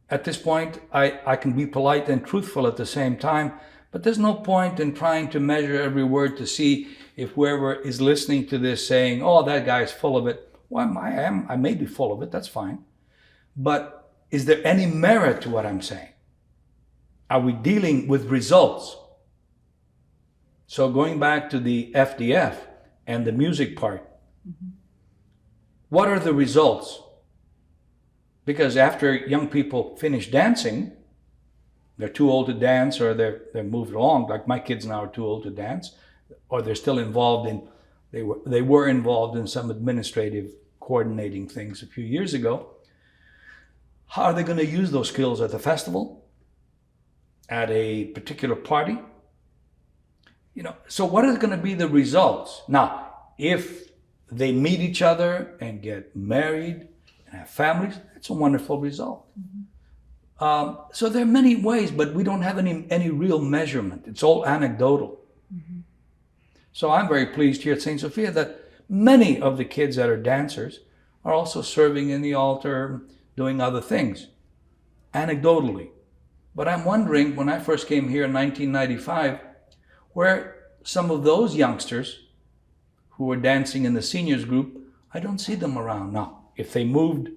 At this point, I can be polite and truthful at the same time, but there's no point in trying to measure every word to see if whoever is listening to this saying, oh, that guy's full of it. Well, I may be full of it, that's fine. But is there any merit to what I'm saying? Are we dealing with results? So going back to the FDF and the music part, what are the results? Because after young people finish dancing, they're too old to dance or they're moved along. Like my kids now are too old to dance, or they're still involved in, they were involved in some administrative coordinating things a few years ago. How are they going to use those skills at the festival? At a particular party? You know, so what are going to be the results? Now, if they meet each other and get married and have families, that's a wonderful result. So there are many ways, but we don't have any real measurement. It's all anecdotal. So I'm very pleased here at St. Sophia that many of the kids that are dancers are also serving in the altar, doing other things, anecdotally. But I'm wondering, when I first came here in 1995, where some of those youngsters who were dancing in the seniors group, I don't see them around now. If they moved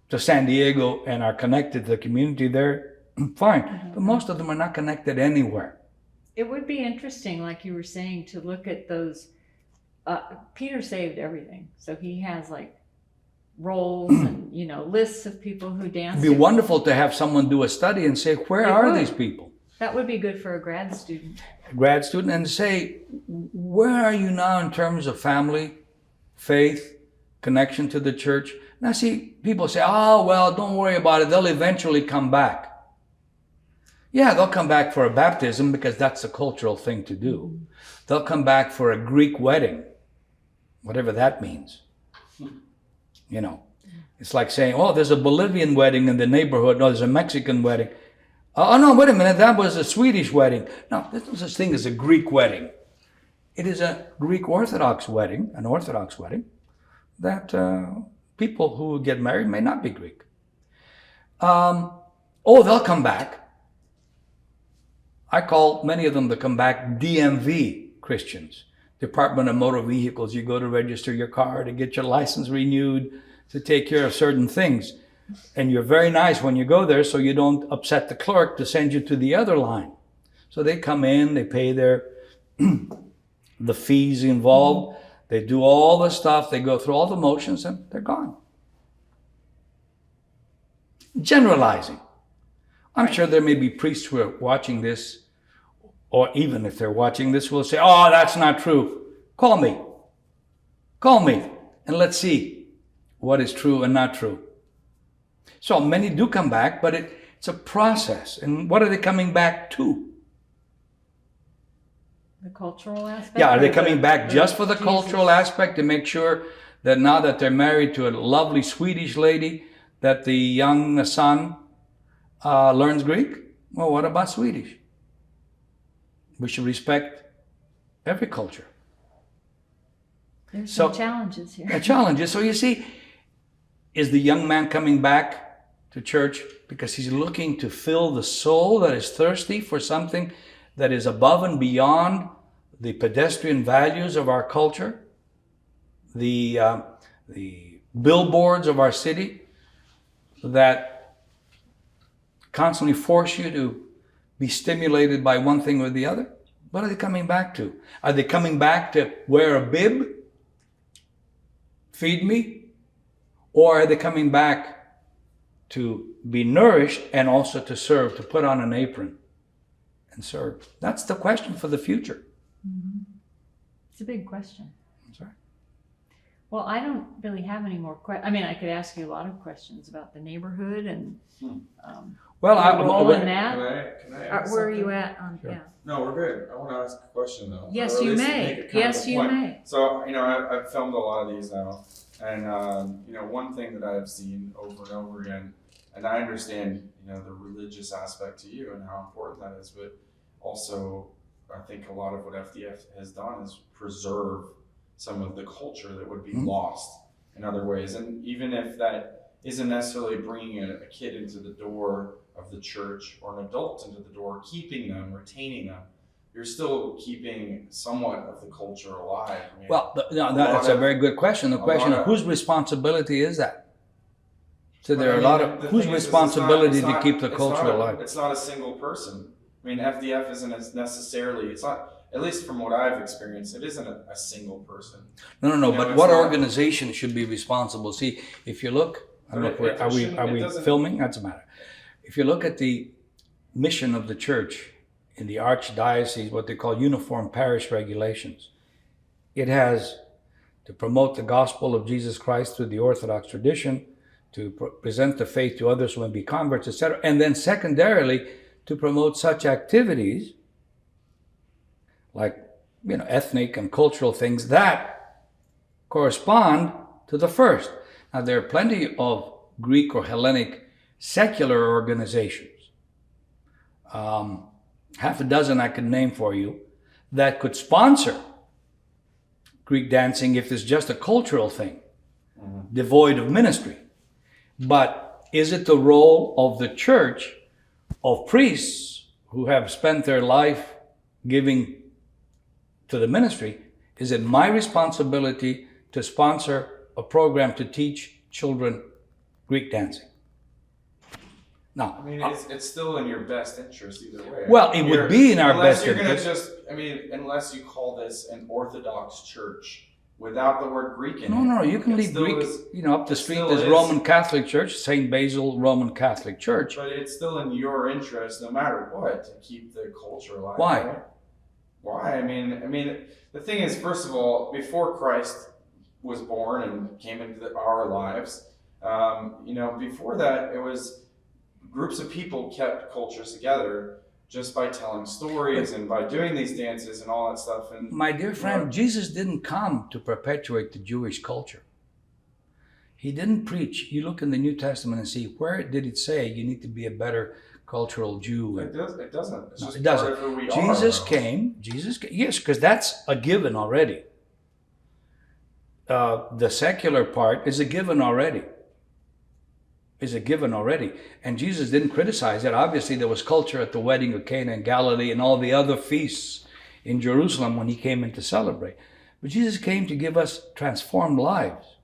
to San Diego and are connected to the community there, fine. But most of them are not connected anywhere. It would be interesting, like you were saying, to look at those. Peter saved everything, so he has like roles and lists of people who dance. It'd be wonderful to have someone do a study and say, where are these people? That would be good for a grad student. And say, where are you now in terms of family, faith, connection to the church? Now see, people say, oh, well, don't worry about it. They'll eventually come back. Yeah, they'll come back for a baptism because that's a cultural thing to do. They'll come back for a Greek wedding, whatever that means. It's like saying, oh, there's a Bolivian wedding in the neighborhood. No, there's a Mexican wedding. Oh, no, wait a minute. That was a Swedish wedding. No, there's no such thing as a Greek wedding. It is a Greek Orthodox wedding, an Orthodox wedding, that people who get married may not be Greek. They'll come back. I call many of them to come back DMV Christians, Department of Motor Vehicles. You go to register your car, to get your license renewed, to take care of certain things. And you're very nice when you go there so you don't upset the clerk to send you to the other line. So they come in, they pay their the fees involved, they do all the stuff, they go through all the motions, and they're gone. Generalizing. I'm sure there may be priests who are watching this, or even if they're watching this, will say, oh, that's not true. Call me. Call me, and let's see what is true and not true. So many do come back, but it's a process. And what are they coming back to? The cultural aspect? Yeah, are they coming back just for the Jesus. cultural aspect to make sure that now that they're married to a lovely Swedish lady, that the young son learns Greek? Well, what about Swedish? We should respect every culture. There's some challenges here. Challenges. So you see, is the young man coming back to church because he's looking to fill the soul that is thirsty for something that is above and beyond the pedestrian values of our culture, the billboards of our city that constantly force you to be stimulated by one thing or the other? What are they coming back to? Are they coming back to wear a bib? Feed me? Or are they coming back to be nourished and also to serve, to put on an apron and serve? That's the question for the future. Mm-hmm. It's a big question. I'm sorry. Well, I don't really have any more questions. I mean, I could ask you a lot of questions about the neighborhood and Well, your role in that. Can I ask Where are something? you at? Sure. Yeah. No, we're good. I want to ask a question though. Yes, Or at you least may. make a kind Yes, of a you point. may. So, I've filmed a lot of these now, and one thing that I've seen over and over again, and I understand, the religious aspect to you and how important that is, but also I think a lot of what FDF has done is preserve some of the culture that would be lost in other ways, and even if that isn't necessarily bringing a kid into the door of the church or an adult into the door, keeping them, retaining them, you're still keeping somewhat of the culture alive. I mean, Well, that's a very good question. The question of whose responsibility is that? So there are a lot of, whose responsibility to keep the culture alive? It's not a single person. I mean, FDF isn't as necessarily, it's not, at least from what I've experienced, it isn't a single person. No, but what organization should be responsible? See, if you look, I don't know if are we filming? That's a matter. If you look at the mission of the church in the archdiocese, what they call uniform parish regulations, it has to promote the gospel of Jesus Christ through the Orthodox tradition, to present the faith to others who may be converts, etc., and then secondarily to promote such activities like ethnic and cultural things that correspond to the first. Now there are plenty of Greek or Hellenic secular organizations, half a dozen I could name for you, that could sponsor Greek dancing if it's just a cultural thing, devoid of ministry. But is it the role of the church, of priests who have spent their life giving to the ministry, is it my responsibility to sponsor a program to teach children Greek dancing? Now, I mean, it's still in your best interest either way. Well, it would be in our best interest. Unless you call this an Orthodox church without the word Greek in it. No, you can leave Greek. Up the street there's Roman Catholic Church, St. Basil Roman Catholic Church. But it's still in your interest, no matter what, to keep the culture alive. Why? Right? Why? I mean, the thing is, first of all, before Christ was born and came into our lives, before that, it was groups of people kept cultures together just by telling stories and by doing these dances and all that stuff. And my dear friend, Jesus didn't come to perpetuate the Jewish culture. He didn't preach. You look in the New Testament and see, where did it say you need to be a better cultural Jew? It doesn't. It's just it doesn't. part of who we Jesus are. came, yes, because that's a given already. The secular part is a given already. And Jesus didn't criticize it. Obviously, there was culture at the wedding of Cana in Galilee and all the other feasts in Jerusalem when he came in to celebrate. But Jesus came to give us transformed lives.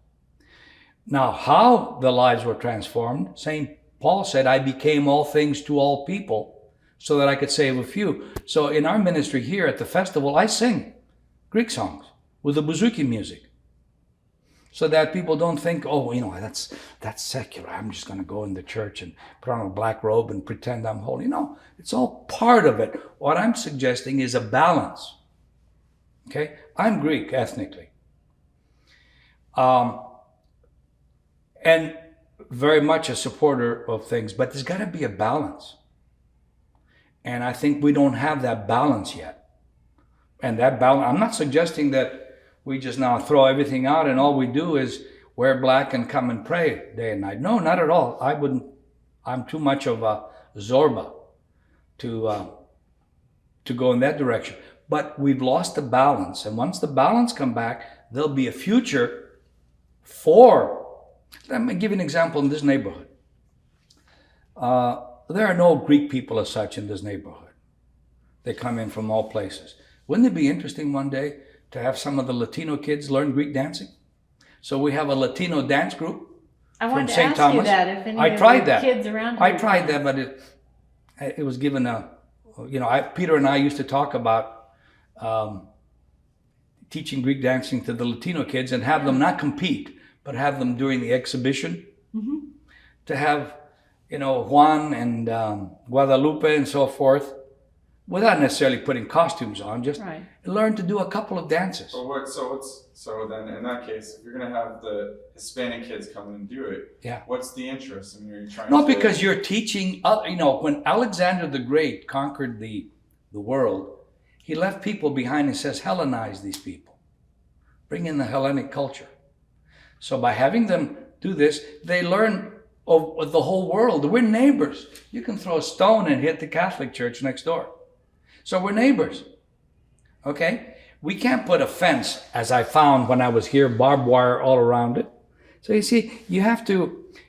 Now, how the lives were transformed, St. Paul said, I became all things to all people so that I could save a few. So in our ministry here at the festival, I sing Greek songs with the bouzouki music. so that people don't think, oh, that's secular. I'm just going to go in the church and put on a black robe and pretend I'm holy. No, it's all part of it. What I'm suggesting is a balance. Okay, I'm Greek ethnically, and very much a supporter of things, but there's got to be a balance. And I think we don't have that balance yet. And that balance, I'm not suggesting that we just now throw everything out and all we do is wear black and come and pray day and night. No, not at all. I'm too much of a Zorba to go in that direction. But we've lost the balance. And once the balance come back, there'll be a future for, let me give you an example in this neighborhood. There are no Greek people as such in this neighborhood. They come in from all places. Wouldn't it be interesting one day to have some of the Latino kids learn Greek dancing? So we have a Latino dance group I from wanted to St. ask Thomas. you that if any I of tried the that. kids around here. I tried that, but it was given Peter and I used to talk about teaching Greek dancing to the Latino kids and have them not compete, but have them during the exhibition. Mm-hmm. To have, Juan and Guadalupe and so forth, without necessarily putting costumes on, just learn to do a couple of dances. So then in that case, if you're going to have the Hispanic kids come in and do it, what's the interest? I mean, are you trying No, because you're teaching, when Alexander the Great conquered the world, he left people behind and says, Hellenize these people. Bring in the Hellenic culture. So by having them do this, they learn of the whole world. We're neighbors. You can throw a stone and hit the Catholic Church next door. So we're neighbors. Okay? We can't put a fence, as I found when I was here, barbed wire all around it. So you see,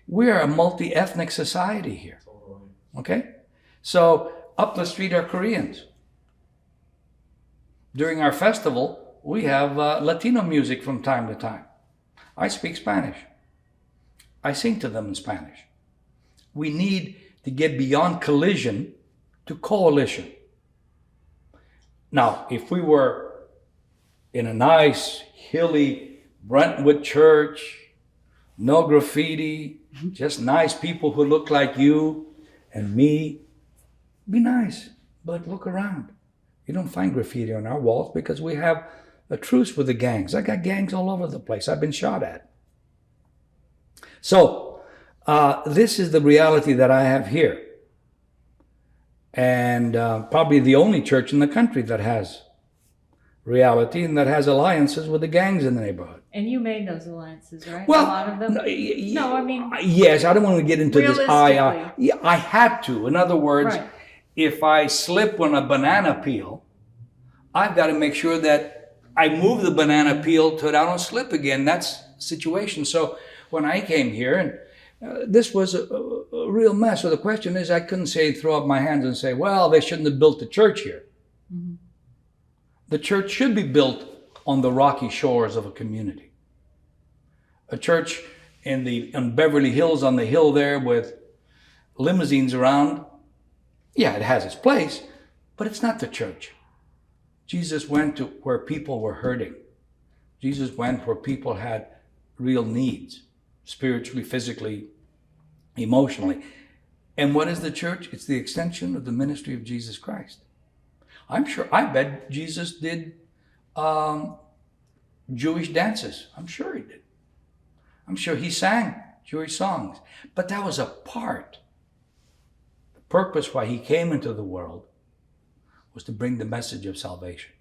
we're a multi-ethnic society here. Okay? So up the street are Koreans. During our festival, we have Latino music from time to time. I speak Spanish. I sing to them in Spanish. We need to get beyond collision to coalition. Now, if we were in a nice, hilly Brentwood church, no graffiti, just nice people who look like you and me, be nice. But look around. You don't find graffiti on our walls because we have a truce with the gangs. I got gangs all over the place. I've been shot at. So, this is the reality that I have here. And probably the only church in the country that has reality and that has alliances with the gangs in the neighborhood. And you made those alliances, right? Well, a lot of them? No, I mean... Yes, I don't want to get into this. Realistically. I had to. In other words, if I slip on a banana peel, I've got to make sure that I move the banana peel so that I don't slip again. That's the situation. So when I came here, and this was a real mess. So the question is, I couldn't throw up my hands and say, well, they shouldn't have built the church here. Mm-hmm. The church should be built on the rocky shores of a community. A church in Beverly Hills, on the hill there with limousines around, it has its place, but it's not the church. Jesus went to where people were hurting. Jesus went where people had real needs, spiritually, physically, emotionally. And what is the church? It's the extension of the ministry of Jesus Christ. I bet Jesus did Jewish dances. I'm sure he did. I'm sure he sang Jewish songs. But that was a part. The purpose why he came into the world was to bring the message of salvation.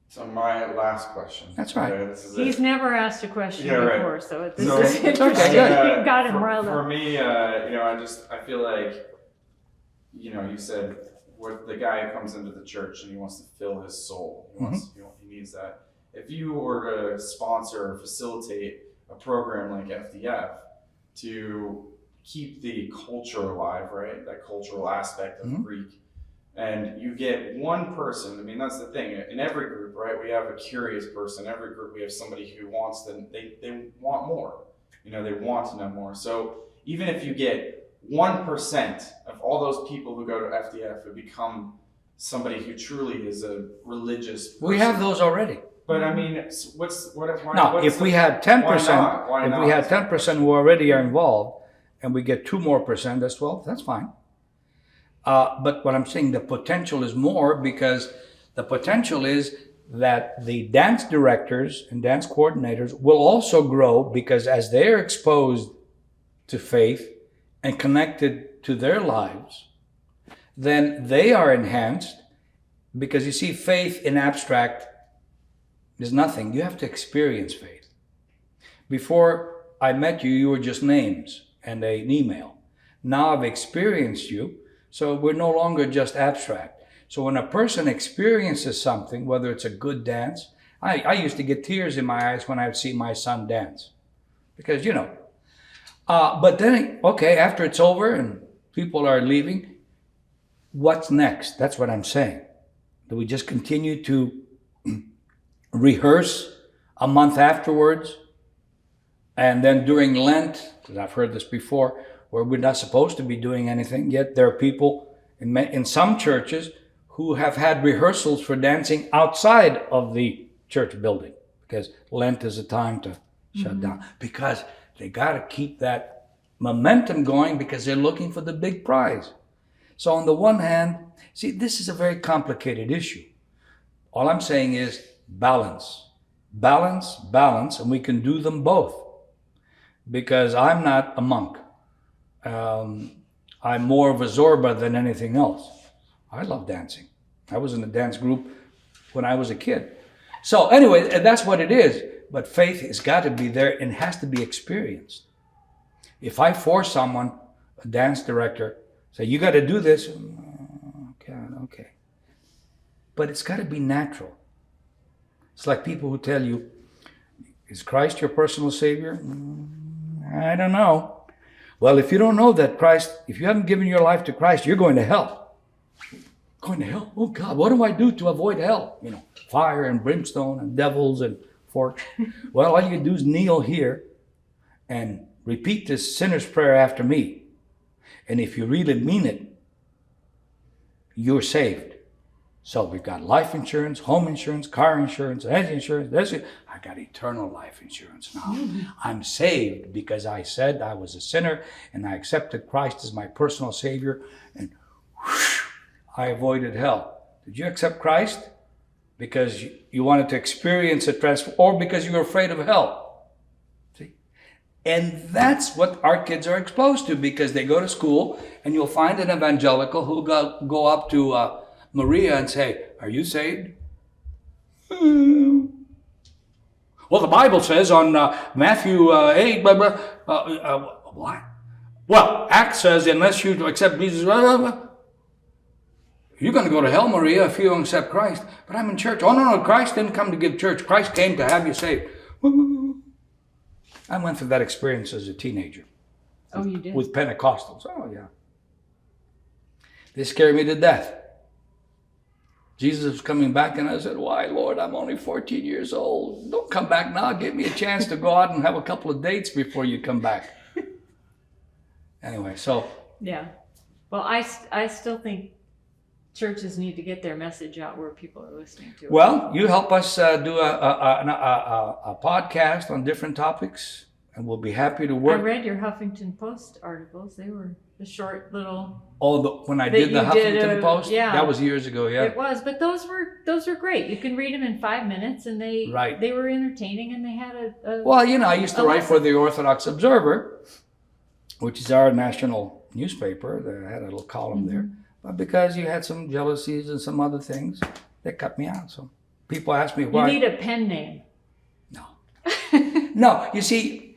So my last question. That's right. Okay, He's never asked a question before, so this is it's interesting. okay. You got him riled up. For me, I feel like, you said what the guy who comes into the church and he wants to fill his soul. He needs that. If you were to sponsor or facilitate a program like FDF to keep the culture alive, right? That cultural aspect of Greek. And you get one person, I mean, that's the thing. In every group, right, we have a curious person. Every group, we have somebody who wants them, they want more. They want to know more. So even if you get 1% of all those people who go to FDF who become somebody who truly is a religious person. We have those already. But I mean, why? Now, if we had 10%, Why if not? we had 10% who already are involved, and we get 2 more percent, that's 12, that's fine. But what I'm saying, the potential is more, because the potential is that the dance directors and dance coordinators will also grow, because as they're exposed to faith and connected to their lives, then they are enhanced. Because you see, faith in abstract is nothing. You have to experience faith. Before I met you, you were just names and an email. Now I've experienced you, so we're no longer just abstract. So when a person experiences something, whether it's a good dance, I used to get tears in my eyes when I would see my son dance. Because, but then, okay, after it's over and people are leaving, what's next? That's what I'm saying. Do we just continue to rehearse a month afterwards? And then during Lent, because I've heard this before, where we're not supposed to be doing anything, yet there are people in some churches who have had rehearsals for dancing outside of the church building, because Lent is a time to shut down. Because they got to keep that momentum going, because they're looking for the big prize. So on the one hand, see, this is a very complicated issue. All I'm saying is balance. Balance, balance, and we can do them both. Because I'm not a monk. I'm more of a Zorba than anything else. I love dancing. I was in a dance group when I was a kid. So anyway, that's what it is. But faith has got to be there and has to be experienced. If I force someone, a dance director, say, you got to do this. Okay. But it's got to be natural. It's like people who tell you, is Christ your personal Savior? I don't know. Well, if you don't know that Christ, if you haven't given your life to Christ, you're going to hell. Going to hell? Oh God, what do I do to avoid hell? Fire and brimstone and devils and forks. Well, all you can do is kneel here and repeat this sinner's prayer after me. And if you really mean it, you're saved. So we've got life insurance, home insurance, car insurance, health insurance. I got eternal life insurance now. I'm saved because I said I was a sinner and I accepted Christ as my personal Savior, and whoosh, I avoided hell. Did you accept Christ because you wanted to experience a transformation, or because you were afraid of hell? See? And that's what our kids are exposed to, because they go to school and you'll find an evangelical who'll go up to Maria and say, are you saved? Well, the Bible says on Matthew 8, blah, blah, what? Well, Acts says, unless you accept Jesus, blah, blah, blah, you're going to go to hell, Maria, if you don't accept Christ. But I'm in church. Oh, no, Christ didn't come to give church. Christ came to have you saved. I went through that experience as a teenager. Oh, you did? With Pentecostals. Oh, yeah. They scared me to death. Jesus was coming back, and I said, why, Lord, I'm only 14 years old. Don't come back now. Give me a chance to go out and have a couple of dates before you come back. Anyway, so. Yeah. Well, I still think churches need to get their message out where people are listening to it. Well, you help us do a podcast on different topics, and we'll be happy to work. I read your Huffington Post articles. They were the short little. Oh, when I did the Huffington Post? Yeah. That was years ago, yeah. It was, but those were great. You can read them in 5 minutes, and they were entertaining, and they had a well, I used to write for the Orthodox Observer, which is our national newspaper. They had a little column there. But because you had some jealousies and some other things, they cut me out. So people ask me why. You need a pen name. No. No, you see,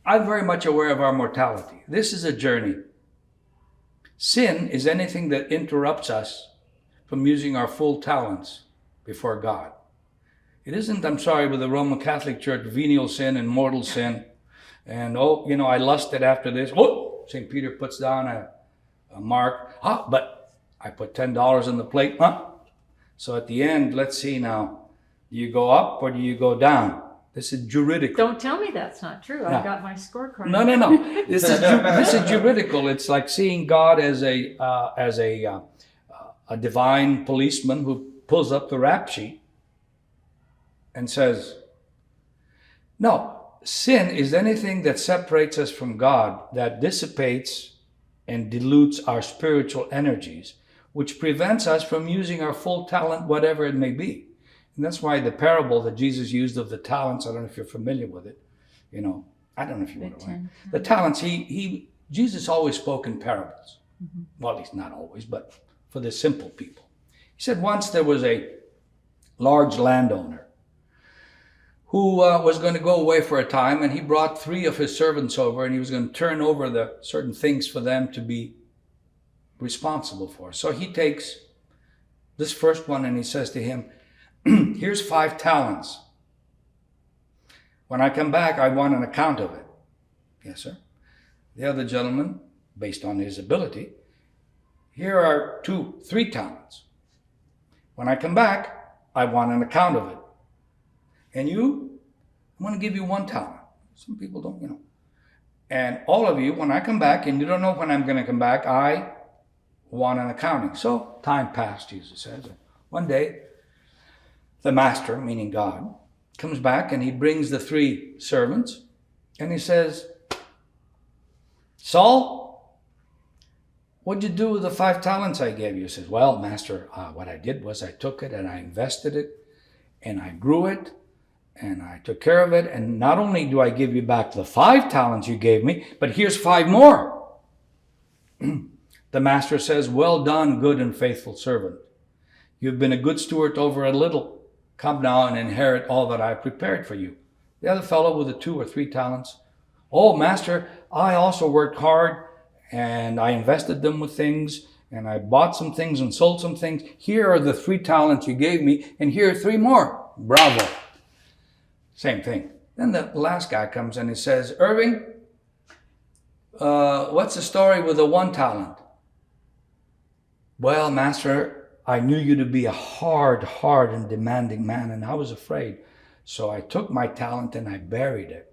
I'm very much aware of our mortality. This is a journey. Sin is anything that interrupts us from using our full talents before God. It isn't, I'm sorry, with the Roman Catholic Church, venial sin and mortal sin. And, I lusted after this. Oh, St. Peter puts down a mark. But I put $10 on the plate. So at the end, let's see now. Do you go up or do you go down? This is juridical. Don't tell me that's not true. I've got my scorecard. No. This is juridical. It's like seeing God as a divine policeman who pulls up the rap sheet and says, no, sin is anything that separates us from God, that dissipates and dilutes our spiritual energies, which prevents us from using our full talent, whatever it may be. And that's why the parable that Jesus used of the talents, I don't know if you're familiar with it, you know, I don't know if you want to learn. The talents, Jesus always spoke in parables. Mm-hmm. Well, at least not always, but for the simple people. He said once there was a large landowner who was going to go away for a time, and he brought 3 of his servants over, and he was going to turn over the certain things for them to be responsible for. So he takes this first one and he says to him, here's 5 talents. When I come back, I want an account of it. Yes, sir. The other gentleman, based on his ability, here are 3 talents. When I come back, I want an account of it. And you, I want to give you 1 talent. Some people don't, you know. And all of you, when I come back, and you don't know when I'm going to come back, I want an accounting. So time passed, Jesus says. One day, the master, meaning God, comes back and he brings the 3 servants and he says, Saul, what'd you do with the 5 talents I gave you? He says, well, master, what I did was I took it and I invested it and I grew it and I took care of it. And not only do I give you back the 5 talents you gave me, but here's 5 more. The master says, well done, good and faithful servant. You've been a good steward over a little. Come now and inherit all that I prepared for you. The other fellow with the 2 or 3 talents, oh, master, I also worked hard and I invested them with things and I bought some things and sold some things. Here are the 3 talents you gave me and here are 3 more. Bravo. Same thing. Then the last guy comes and he says, Irving, what's the story with the 1 talent? Well, master, I knew you to be a hard and demanding man, and I was afraid. So I took my talent and I buried it.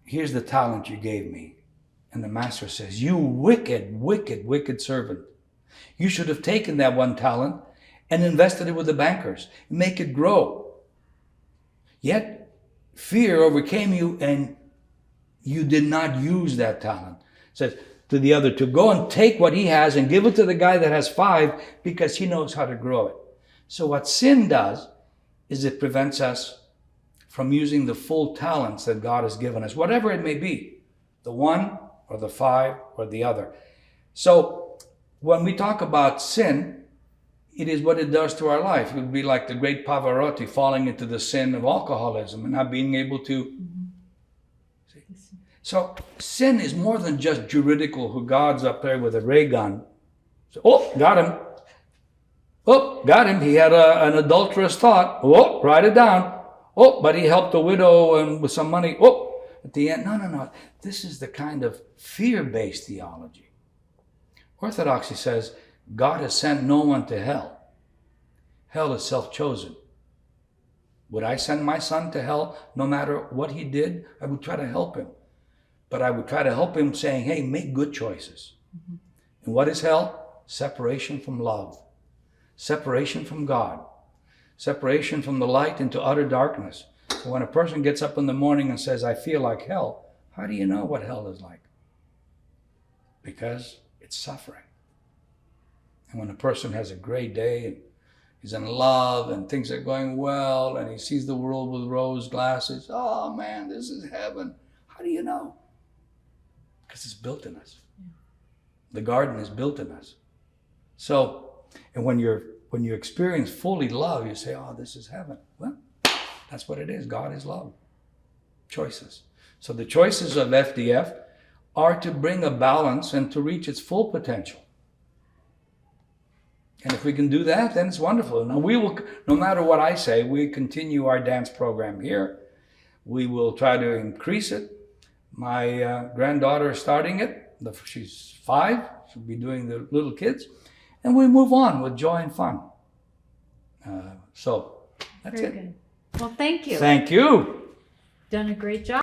Here's the talent you gave me. And the master says, you wicked servant. You should have taken that 1 talent and invested it with the bankers and make it grow. Yet fear overcame you and you did not use that talent. It says, to the other 2, go and take what he has and give it to the guy that has 5 because he knows how to grow it. So what sin does is it prevents us from using the full talents that God has given us, whatever it may be, the 1 or the 5 or the other. So when we talk about sin, it is what it does to our life. It would be like the great Pavarotti falling into the sin of alcoholism and not being able to. So sin is more than just juridical, who God's up there with a ray gun. So, oh, got him. Oh, got him. He had an adulterous thought. Oh, write it down. Oh, but he helped a widow and with some money. Oh, at the end. No. This is the kind of fear-based theology. Orthodoxy says God has sent no one to hell. Hell is self-chosen. Would I send my son to hell no matter what he did? I would try to help him. But I would try to help him saying, hey, make good choices. Mm-hmm. And what is hell? Separation from love. Separation from God. Separation from the light into utter darkness. So when a person gets up in the morning and says, I feel like hell, how do you know what hell is like? Because it's suffering. And when a person has a great day and he's in love and things are going well and he sees the world with rose glasses, oh man, this is heaven. How do you know? Because it's built in us. Yeah. The garden is built in us. So, and when you experience fully love, you say, oh, this is heaven. Well, that's what it is. God is love. Choices. So the choices of FDF are to bring a balance and to reach its full potential. And if we can do that, then it's wonderful. Now we will, no matter what I say, we continue our dance program here. We will try to increase it. My granddaughter is starting it. She's 5. She'll be doing the little kids. And we move on with joy and fun. So that's Very it. Good. Well, thank you. Thank you. Done a great job.